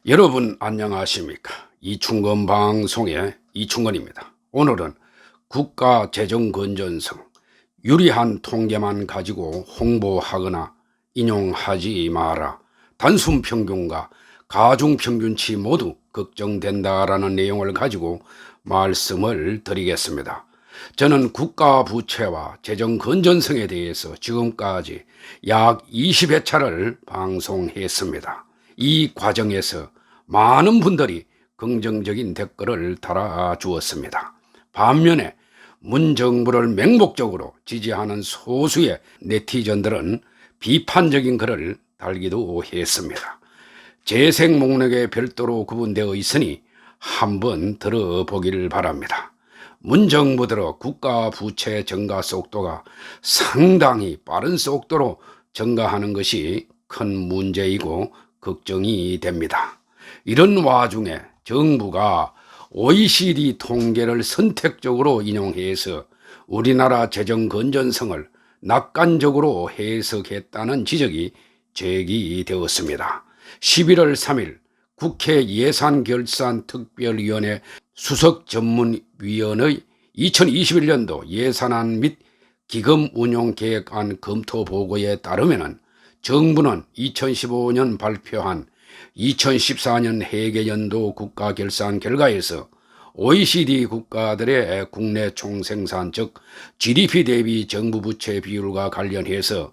여러분 안녕하십니까? 이충건 방송의 이충건입니다. 오늘은 국가 재정 건전성, 유리한 통계만 가지고 홍보하거나 인용하지 마라. 단순 평균과 가중 평균치 모두 걱정된다라는 내용을 가지고 말씀을 드리겠습니다. 저는 국가 부채와 재정 건전성에 대해서 지금까지 약 20회차를 방송했습니다. 이 과정에서 많은 분들이 긍정적인 댓글을 달아주었습니다. 반면에 문정부를 맹목적으로 지지하는 소수의 네티즌들은 비판적인 글을 달기도 했습니다. 재생 목록에 별도로 구분되어 있으니 한번 들어보기를 바랍니다. 문정부 들어 국가 부채 증가 속도가 상당히 빠른 속도로 증가하는 것이 큰 문제이고 걱정이 됩니다. 이런 와중에 정부가 OECD 통계를 선택적으로 인용해서 우리나라 재정 건전성을 낙관적으로 해석했다는 지적이 제기되었습니다. 11월 3일 국회 예산결산특별위원회 수석전문위원의 2021년도 예산안 및 기금운용계획안 검토 보고에 따르면 정부는 2015년 발표한 2014년 회계연도 국가결산 결과에서 OECD 국가들의 국내 총생산 즉 GDP 대비 정부 부채 비율과 관련해서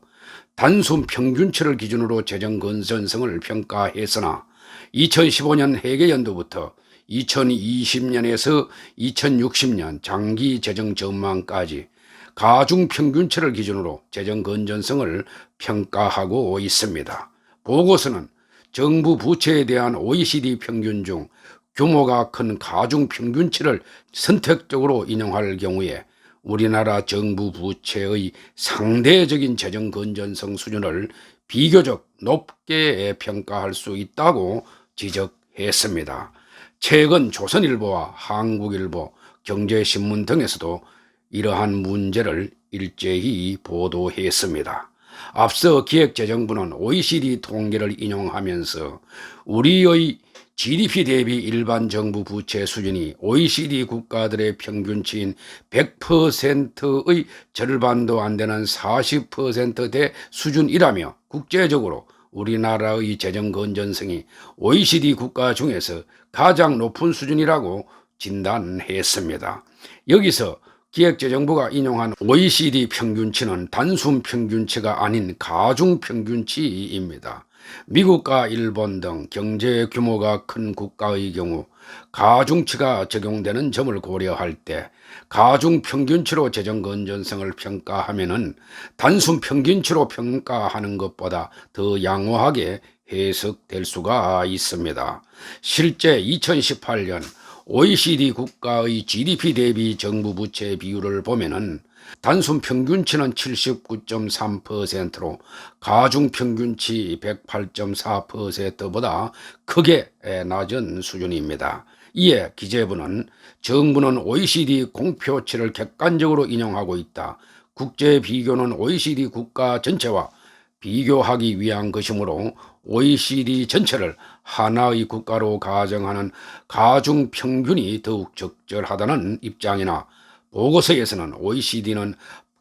단순 평균치를 기준으로 재정 건전성을 평가했으나 2015년 회계연도부터 2020년에서 2060년 장기 재정 전망까지 가중 평균치를 기준으로 재정 건전성을 평가하고 있습니다. 보고서는 정부 부채에 대한 OECD 평균 중 규모가 큰 가중 평균치를 선택적으로 인용할 경우에 우리나라 정부 부채의 상대적인 재정 건전성 수준을 비교적 높게 평가할 수 있다고 지적했습니다. 최근 조선일보와 한국일보, 경제신문 등에서도 이러한 문제를 일제히 보도했습니다. 앞서 기획재정부는 OECD 통계를 인용하면서 우리의 GDP 대비 일반 정부 부채 수준이 OECD 국가들의 평균치인 100%의 절반도 안 되는 40%대 수준이라며 국제적으로 우리나라의 재정 건전성이 OECD 국가 중에서 가장 높은 수준이라고 진단했습니다. 여기서 기획재정부가 인용한 OECD 평균치는 단순 평균치가 아닌 가중 평균치입니다. 미국과 일본 등 경제 규모가 큰 국가의 경우 가중치가 적용되는 점을 고려할 때 가중 평균치로 재정 건전성을 평가하면은 단순 평균치로 평가하는 것보다 더 양호하게 해석될 수가 있습니다. 실제 2018년 OECD 국가의 GDP 대비 정부 부채 비율을 보면은 단순 평균치는 79.3%로 가중 평균치 108.4%보다 크게 낮은 수준입니다. 이에 기재부는 정부는 OECD 공표치를 객관적으로 인용하고 있다. 국제 비교는 OECD 국가 전체와 비교하기 위한 것이므로 OECD 전체를 하나의 국가로 가정하는 가중 평균이 더욱 적절하다는 입장이나 보고서에서는 OECD는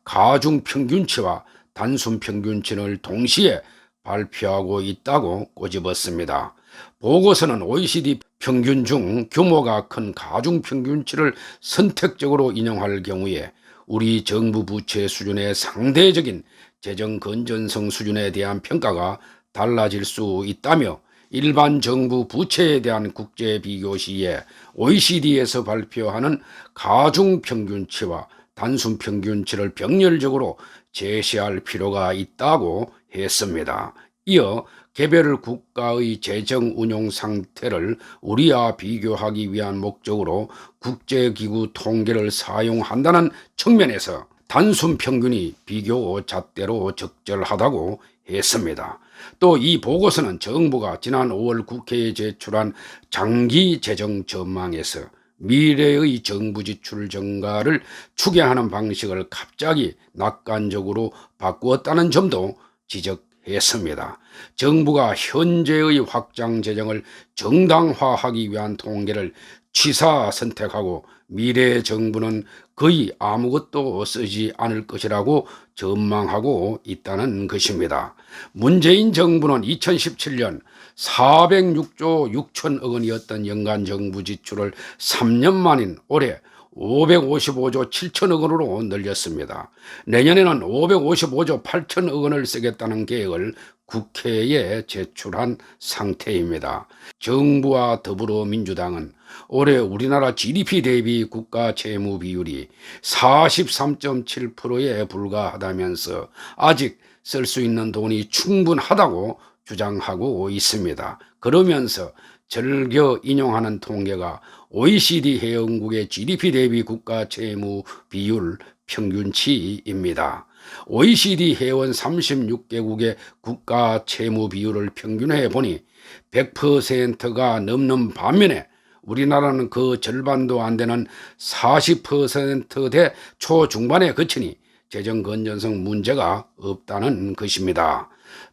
가중 평균치와 단순 평균치를 동시에 발표하고 있다고 꼬집었습니다. 보고서는 OECD 평균 중 규모가 큰 가중 평균치를 선택적으로 인용할 경우에 우리 정부 부채 수준의 상대적인 재정 건전성 수준에 대한 평가가 달라질 수 있다며 일반 정부 부채에 대한 국제 비교 시에 OECD에서 발표하는 가중 평균치와 단순 평균치를 병렬적으로 제시할 필요가 있다고 했습니다. 이어 개별 국가의 재정 운용 상태를 우리와 비교하기 위한 목적으로 국제기구 통계를 사용한다는 측면에서 단순 평균이 비교 잣대로 적절하다고 했습니다. 또 이 보고서는 정부가 지난 5월 국회에 제출한 장기 재정 전망에서 미래의 정부 지출 증가를 추계하는 방식을 갑자기 낙관적으로 바꾸었다는 점도 지적했습니다. 했습니다. 정부가 현재의 확장 재정을 정당화하기 위한 통계를 취사 선택하고 미래 정부는 거의 아무것도 쓰지 않을 것이라고 전망하고 있다는 것입니다. 문재인 정부는 2017년 406조 6천억 원이었던 연간 정부 지출을 3년 만인 올해 555조 7천억 원으로 늘렸습니다. 내년에는 555조 8천억 원을 쓰겠다는 계획을 국회에 제출한 상태입니다. 정부와 더불어민주당은 올해 우리나라 GDP 대비 국가 채무 비율이 43.7%에 불과하다면서 아직 쓸 수 있는 돈이 충분하다고 주장하고 있습니다. 그러면서 즐겨 인용하는 통계가 OECD 회원국의 GDP 대비 국가 채무 비율 평균치입니다. OECD 회원 36개국의 국가 채무 비율을 평균해 보니 100%가 넘는 반면에 우리나라는 그 절반도 안 되는 40%대 초중반에 그치니 재정 건전성 문제가 없다는 것입니다.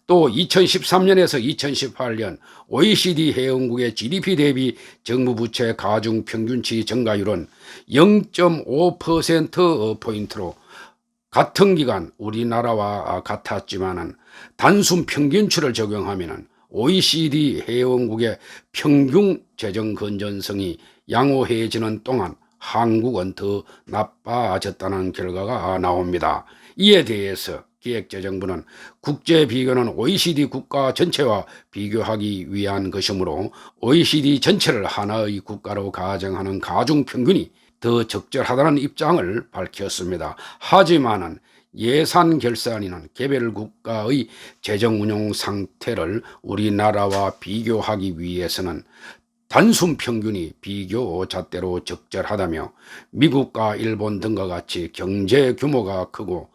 또 2013년에서 2018년 OECD 회원국의 GDP 대비 정부 부채 가중 평균치 증가율은 0.5%포인트로 같은 기간 우리나라와 같았지만은 단순 평균치를 적용하면은 OECD 회원국의 평균 재정 건전성이 양호해지는 동안 한국은 더 나빠졌다는 결과가 나옵니다. 이에 대해서 기획재정부는 국제 비교는 OECD 국가 전체와 비교하기 위한 것이므로 OECD 전체를 하나의 국가로 가정하는 가중평균이 더 적절하다는 입장을 밝혔습니다. 하지만은 예산 결산이는 개별 국가의 재정 운용 상태를 우리나라와 비교하기 위해서는 단순 평균이 비교 잣대로 적절하다며 미국과 일본 등과 같이 경제 규모가 크고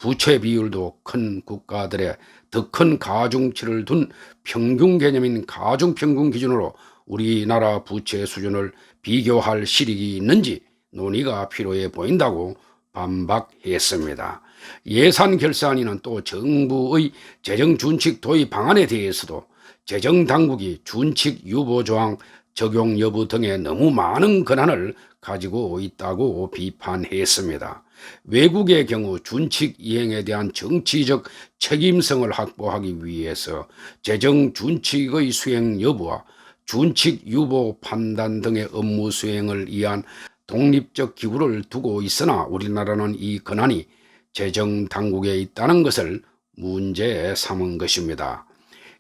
부채 비율도 큰 국가들의 더 큰 가중치를 둔 평균 개념인 가중평균 기준으로 우리나라 부채 수준을 비교할 실익이 있는지 논의가 필요해 보인다고 반박했습니다. 예산 결산위는 또 정부의 재정 준칙 도입 방안에 대해서도 재정 당국이 준칙 유보 조항 적용 여부 등에 너무 많은 권한을 가지고 있다고 비판했습니다. 외국의 경우 준칙 이행에 대한 정치적 책임성을 확보하기 위해서 재정 준칙의 수행 여부와 준칙 유보 판단 등의 업무 수행을 위한 독립적 기구를 두고 있으나 우리나라는 이 권한이 재정 당국에 있다는 것을 문제 삼은 것입니다.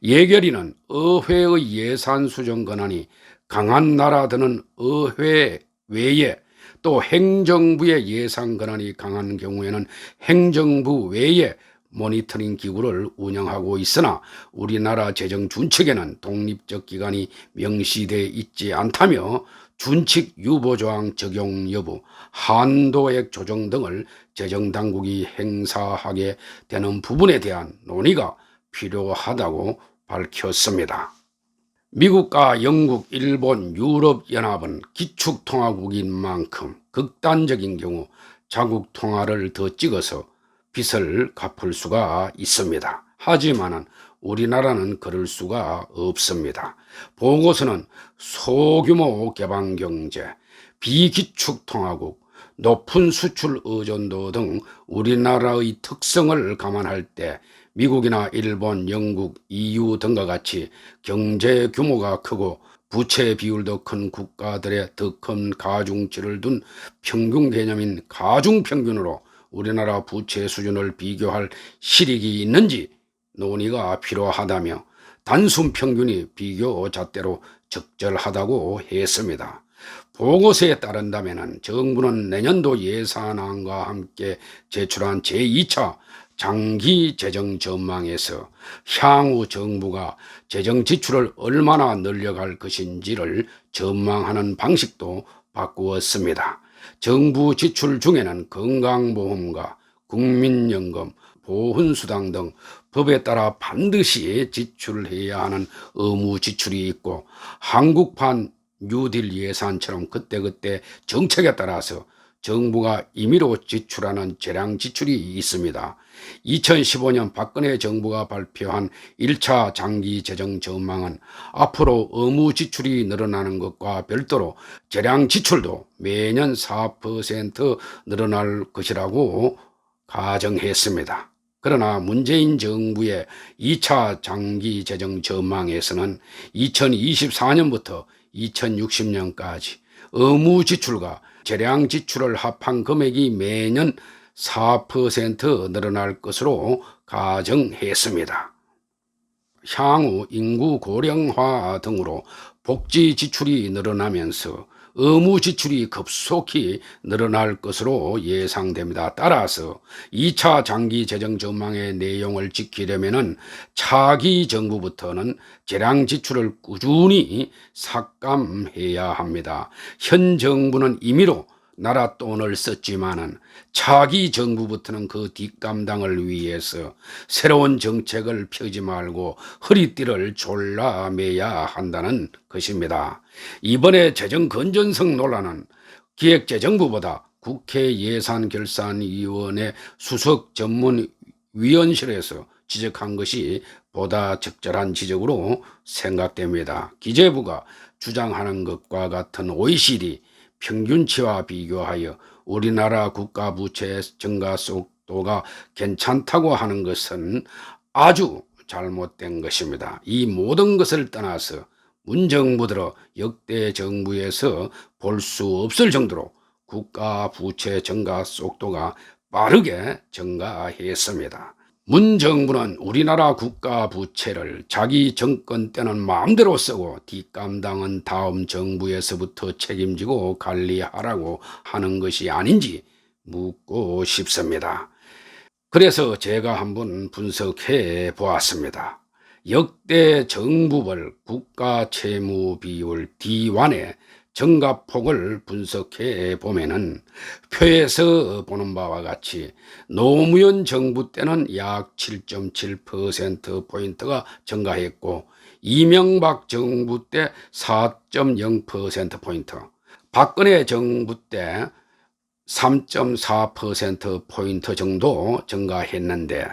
예결위는 의회의 예산 수정 권한이 강한 나라들은 의회 외에 또 행정부의 예산 권한이 강한 경우에는 행정부 외에 모니터링 기구를 운영하고 있으나 우리나라 재정 준칙에는 독립적 기관이 명시되어 있지 않다며 준칙 유보 조항 적용 여부, 한도액 조정 등을 재정 당국이 행사하게 되는 부분에 대한 논의가 필요하다고 밝혔습니다. 미국과 영국, 일본, 유럽연합은 기축통화국인 만큼 극단적인 경우 자국 통화를 더 찍어서 빚을 갚을 수가 있습니다. 하지만 우리나라는 그럴 수가 없습니다. 보고서는 소규모 개방경제, 비기축통화국, 높은 수출 의존도 등 우리나라의 특성을 감안할 때 미국이나 일본, 영국, EU 등과 같이 경제 규모가 크고 부채 비율도 큰 국가들의 더 큰 가중치를 둔 평균 개념인 가중평균으로 우리나라 부채 수준을 비교할 실익이 있는지 논의가 필요하다며 단순 평균이 비교 잣대로 적절하다고 했습니다. 보고서에 따른다면 정부는 내년도 예산안과 함께 제출한 제2차 장기 재정 전망에서 향후 정부가 재정 지출을 얼마나 늘려갈 것인지를 전망하는 방식도 바꾸었습니다. 정부 지출 중에는 건강보험과 국민연금, 보훈수당 등 법에 따라 반드시 지출해야 하는 의무 지출이 있고 한국판 뉴딜 예산처럼 그때그때 정책에 따라서 정부가 임의로 지출하는 재량 지출이 있습니다. 2015년 박근혜 정부가 발표한 1차 장기 재정 전망은 앞으로 의무 지출이 늘어나는 것과 별도로 재량 지출도 매년 4% 늘어날 것이라고 가정했습니다. 그러나 문재인 정부의 2차 장기 재정 전망에서는 2024년부터 2060년까지 의무 지출과 재량 지출을 합한 금액이 매년 4% 늘어날 것으로 가정했습니다. 향후 인구 고령화 등으로 복지 지출이 늘어나면서 의무 지출이 급속히 늘어날 것으로 예상됩니다. 따라서 2차 장기 재정 전망의 내용을 지키려면 차기 정부부터는 재량 지출을 꾸준히 삭감해야 합니다. 현 정부는 임의로 나라 돈을 썼지만은 차기 정부부터는 그 뒷감당을 위해서 새로운 정책을 펴지 말고 허리띠를 졸라매야 한다는 것입니다. 이번에 재정 건전성 논란은 기획재정부보다 국회 예산결산위원회 수석 전문위원실에서 지적한 것이 보다 적절한 지적으로 생각됩니다. 기재부가 주장하는 것과 같은 OECD 평균치와 비교하여 우리나라 국가 부채 증가 속도가 괜찮다고 하는 것은 아주 잘못된 것입니다. 이 모든 것을 떠나서 문정부 들어 역대 정부에서 볼 수 없을 정도로 국가 부채 증가 속도가 빠르게 증가했습니다. 문 정부는 우리나라 국가 부채를 자기 정권 때는 마음대로 쓰고 뒷감당은 다음 정부에서부터 책임지고 관리하라고 하는 것이 아닌지 묻고 싶습니다. 그래서 제가 한번 분석해 보았습니다. 역대 정부별 국가 채무 비율 D1의 증가폭을 분석해 보면은 표에서 보는 바와 같이 노무현 정부 때는 약 7.7%포인트가 증가했고 이명박 정부 때 4.0%포인트, 박근혜 정부 때 3.4%포인트 정도 증가했는데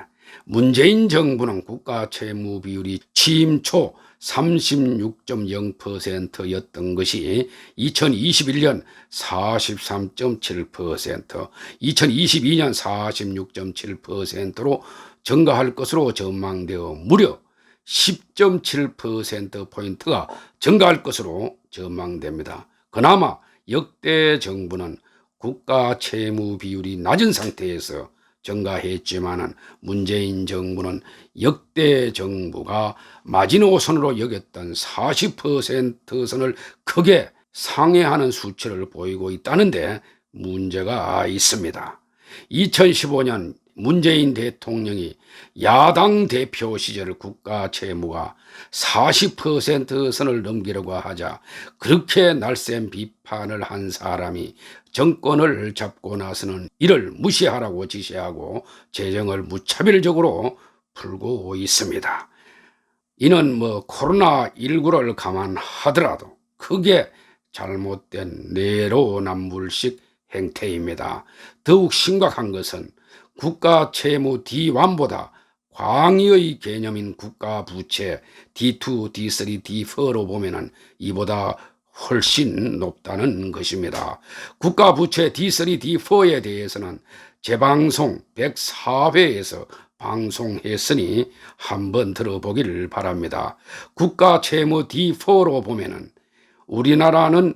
문재인 정부는 국가 채무 비율이 취임 초 36.0%였던 것이 2021년 43.7%, 2022년 46.7%로 증가할 것으로 전망되어 무려 10.7%포인트가 증가할 것으로 전망됩니다. 그나마 역대 정부는 국가 채무 비율이 낮은 상태에서 증가했지만은 문재인 정부는 역대 정부가 마지노선으로 여겼던 40% 선을 크게 상회하는 수치를 보이고 있다는데 문제가 있습니다. 2015년 문재인 대통령이 야당 대표 시절 국가 채무가 40% 선을 넘기려고 하자 그렇게 날쌘 비판을 한 사람이 정권을 잡고 나서는 이를 무시하라고 지시하고 재정을 무차별적으로 풀고 있습니다. 이는 코로나19를 감안하더라도 크게 잘못된 내로남불식 행태입니다. 더욱 심각한 것은 국가 채무 D1보다 광의의 개념인 국가 부채 D2, D3, D4로 보면은 이보다 훨씬 높다는 것입니다. 국가 부채 D3, D4에 대해서는 재방송 104회에서 방송했으니 한번 들어보기를 바랍니다. 국가 채무 D4로 보면은 우리나라는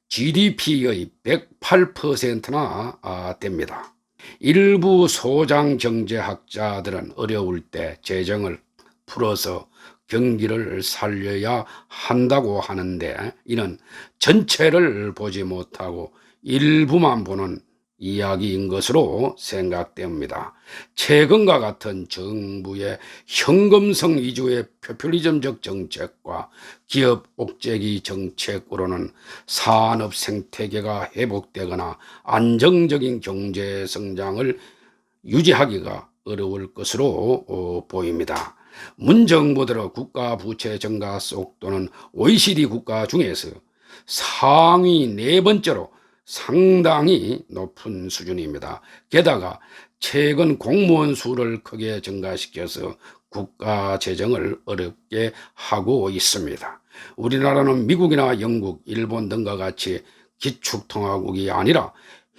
GDP의 108%나 됩니다. 일부 소장 경제학자들은 어려울 때 재정을 풀어서 경기를 살려야 한다고 하는데 이는 전체를 보지 못하고 일부만 보는 이야기인 것으로 생각됩니다. 최근과 같은 정부의 현금성 위주의 포퓰리즘적 정책과 기업 옥죄기 정책으로는 산업 생태계가 회복되거나 안정적인 경제 성장을 유지하기가 어려울 것으로 보입니다. 문 정부 들어 국가 부채 증가 속도는 OECD 국가 중에서 상위 4번째로 상당히 높은 수준입니다. 게다가 최근 공무원 수를 크게 증가시켜서 국가 재정을 어렵게 하고 있습니다. 우리나라는 미국이나 영국, 일본 등과 같이 기축통화국이 아니라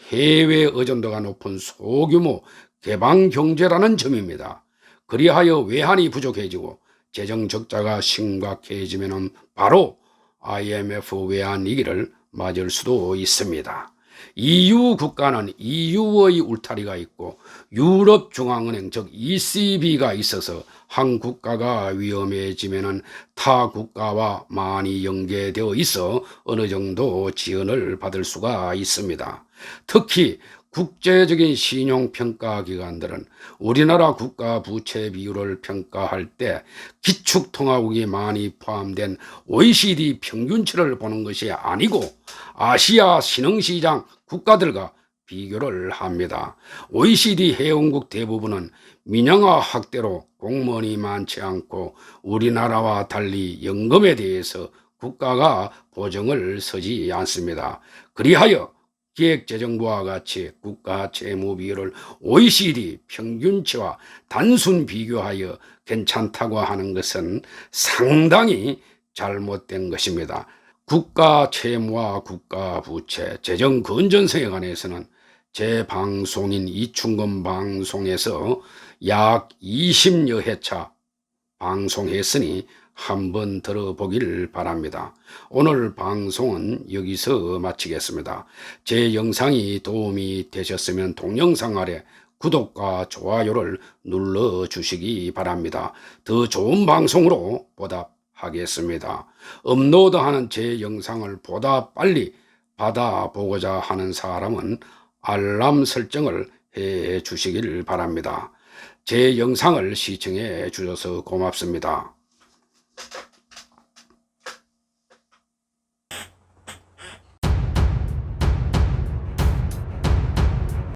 해외 의존도가 높은 소규모 개방 경제라는 점입니다. 그리하여 외환이 부족해지고 재정 적자가 심각해지면 바로 IMF 외환위기를 맞을 수도 있습니다. EU 국가는 EU의 울타리가 있고 유럽중앙은행 즉 ECB가 있어서 한 국가가 위험해지면 타 국가와 많이 연계되어 있어 어느 정도 지원을 받을 수가 있습니다. 특히 국제적인 신용평가기관들은 우리나라 국가 부채 비율을 평가할 때 기축통화국이 많이 포함된 OECD 평균치를 보는 것이 아니고 아시아 신흥시장 국가들과 비교를 합니다. OECD 회원국 대부분은 민영화 확대로 공무원이 많지 않고 우리나라와 달리 연금에 대해서 국가가 보증을 서지 않습니다. 그리하여 기획재정부와 같이 국가 채무 비율을 OECD 평균치와 단순 비교하여 괜찮다고 하는 것은 상당히 잘못된 것입니다. 국가 채무와 국가 부채, 재정 건전성에 관해서는 제 방송인 이충건 방송에서 약 20여 회차 방송했으니 한번 들어보기를 바랍니다. 오늘 방송은 여기서 마치겠습니다. 제 영상이 도움이 되셨으면 동영상 아래 구독과 좋아요를 눌러주시기 바랍니다. 더 좋은 방송으로 보답하겠습니다. 업로드하는 제 영상을 보다 빨리 받아보고자 하는 사람은 알람 설정을 해 주시길 바랍니다. 제 영상을 시청해 주셔서 고맙습니다.